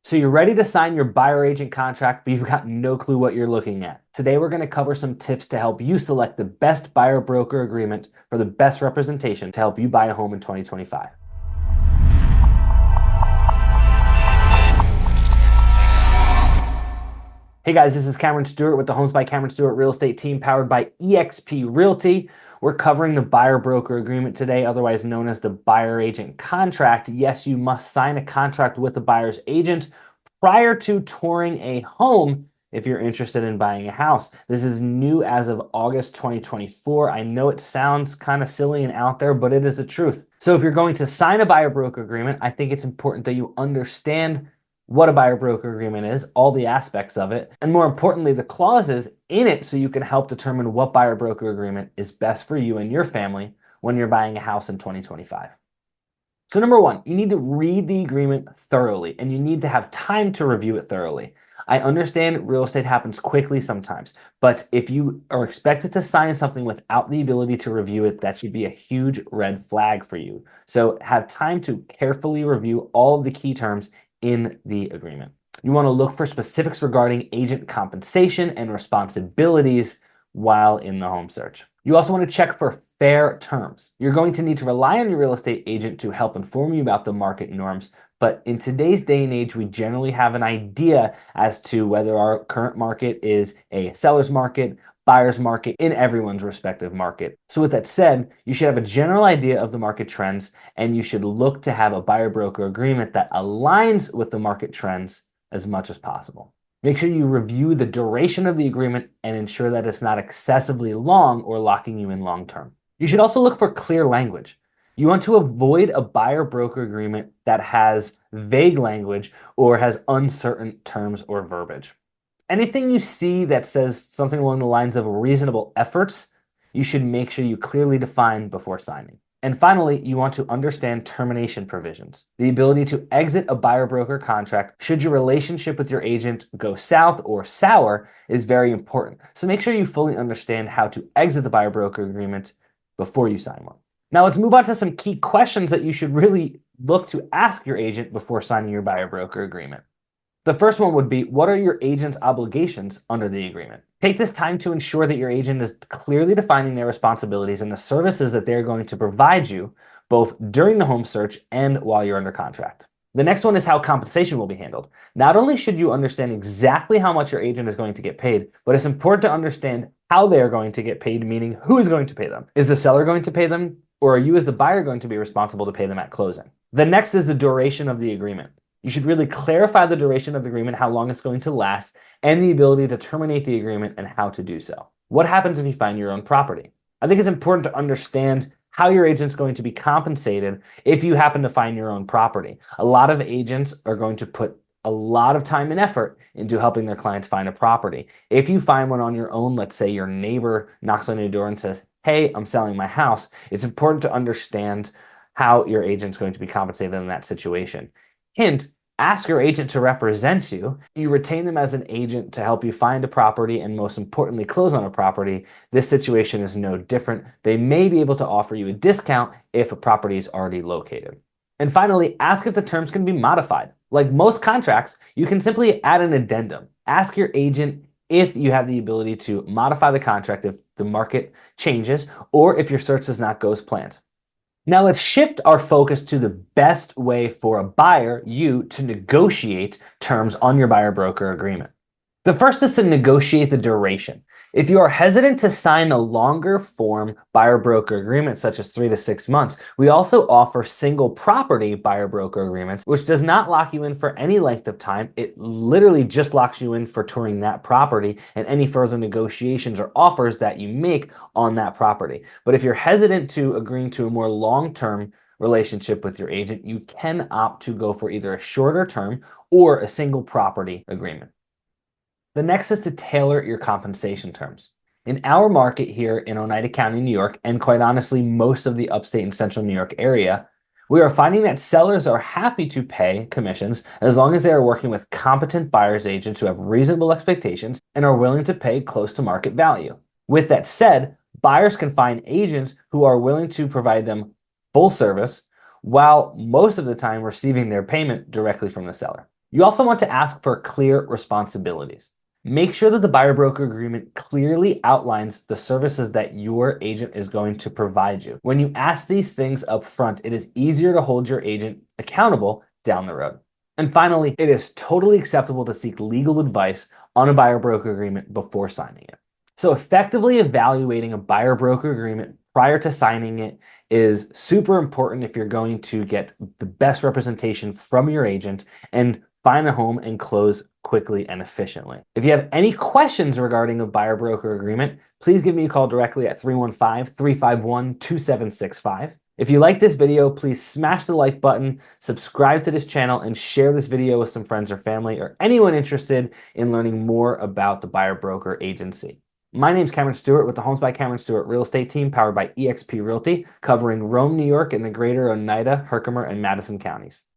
So you're ready to sign your buyer agent contract, but you've got no clue what you're looking at. Today, we're going to cover some tips to help you select the best buyer broker agreement for the best representation to help you buy a home in 2025. Hey guys, this is Cameron Stewart with the Homes by Cameron Stewart Real Estate Team powered by eXp Realty. We're covering the buyer broker agreement today, otherwise known as the buyer agent contract. Yes, you must sign a contract with the buyer's agent prior to touring a home if you're interested in buying a house. This is new as of August 2024. I know it sounds kind of silly and out there, but it is the truth. So if you're going to sign a buyer broker agreement, I think it's important that you understand what a buyer broker agreement is, all the aspects of it, and more importantly, the clauses in it so you can help determine what buyer broker agreement is best for you and your family when you're buying a house in 2025. So number one, you need to read the agreement thoroughly and you need to have time to review it thoroughly. I understand real estate happens quickly sometimes, but if you are expected to sign something without the ability to review it, that should be a huge red flag for you. So have time to carefully review all of the key terms in the agreement. You want to look for specifics regarding agent compensation and responsibilities while in the home search. You also want to check for fair terms. You're going to need to rely on your real estate agent to help inform you about the market norms, but in today's day and age, we generally have an idea as to whether our current market is a seller's market, buyer's market, in everyone's respective market. So with that said, you should have a general idea of the market trends and you should look to have a buyer broker agreement that aligns with the market trends as much as possible. Make sure you review the duration of the agreement and ensure that it's not excessively long or locking you in long term. You should also look for clear language. You want to avoid a buyer broker agreement that has vague language or has uncertain terms or verbiage. Anything you see that says something along the lines of reasonable efforts, you should make sure you clearly define before signing. And finally, you want to understand termination provisions. The ability to exit a buyer broker contract should your relationship with your agent go south or sour is very important. So make sure you fully understand how to exit the buyer broker agreement before you sign one. Now let's move on to some key questions that you should really look to ask your agent before signing your buyer broker agreement. The first one would be, what are your agent's obligations under the agreement? Take this time to ensure that your agent is clearly defining their responsibilities and the services that they're going to provide you, both during the home search and while you're under contract. The next one is how compensation will be handled. Not only should you understand exactly how much your agent is going to get paid, but it's important to understand how they are going to get paid, meaning who is going to pay them. Is the seller going to pay them, or are you as the buyer going to be responsible to pay them at closing? The next is the duration of the agreement. You should really clarify the duration of the agreement, how long it's going to last, and the ability to terminate the agreement and how to do so. What happens if you find your own property? I think it's important to understand how your agent's going to be compensated if you happen to find your own property. A lot of agents are going to put a lot of time and effort into helping their clients find a property. If you find one on your own, let's say your neighbor knocks on your door and says, "Hey, I'm selling my house," it's important to understand how your agent's going to be compensated in that situation. Hint, ask your agent to represent you. You retain them as an agent to help you find a property and most importantly, close on a property. This situation is no different. They may be able to offer you a discount if a property is already located. And finally, ask if the terms can be modified. Like most contracts, you can simply add an addendum. Ask your agent if you have the ability to modify the contract if the market changes or if your search does not go as planned. Now let's shift our focus to the best way for a buyer, you, to negotiate terms on your buyer broker agreement. The first is to negotiate the duration. If you are hesitant to sign a longer form buyer broker agreement, such as 3 to 6 months, we also offer single property buyer broker agreements, which does not lock you in for any length of time. It literally just locks you in for touring that property and any further negotiations or offers that you make on that property. But if you're hesitant to agreeing to a more long-term relationship with your agent, you can opt to go for either a shorter term or a single property agreement. The next is to tailor your compensation terms. In our market here in Oneida County, New York, and quite honestly, most of the upstate and central New York area, we are finding that sellers are happy to pay commissions as long as they are working with competent buyer's agents who have reasonable expectations and are willing to pay close to market value. With that said, buyers can find agents who are willing to provide them full service while most of the time receiving their payment directly from the seller. You also want to ask for clear responsibilities. Make sure that the buyer broker agreement clearly outlines the services that your agent is going to provide you. When you ask these things up front, it is easier to hold your agent accountable down the road. And finally, it is totally acceptable to seek legal advice on a buyer broker agreement before signing it. So effectively evaluating a buyer broker agreement prior to signing it is super important if you're going to get the best representation from your agent and find a home and close quickly and efficiently. If you have any questions regarding a buyer broker agreement, please give me a call directly at 315-351-2765. If you like this video, please smash the like button, subscribe to this channel, and share this video with some friends or family or anyone interested in learning more about the buyer broker agency. My name is Cameron Stewart with the Homes by Cameron Stewart Real Estate Team powered by eXp Realty, covering Rome, New York, and the greater Oneida, Herkimer, and Madison counties.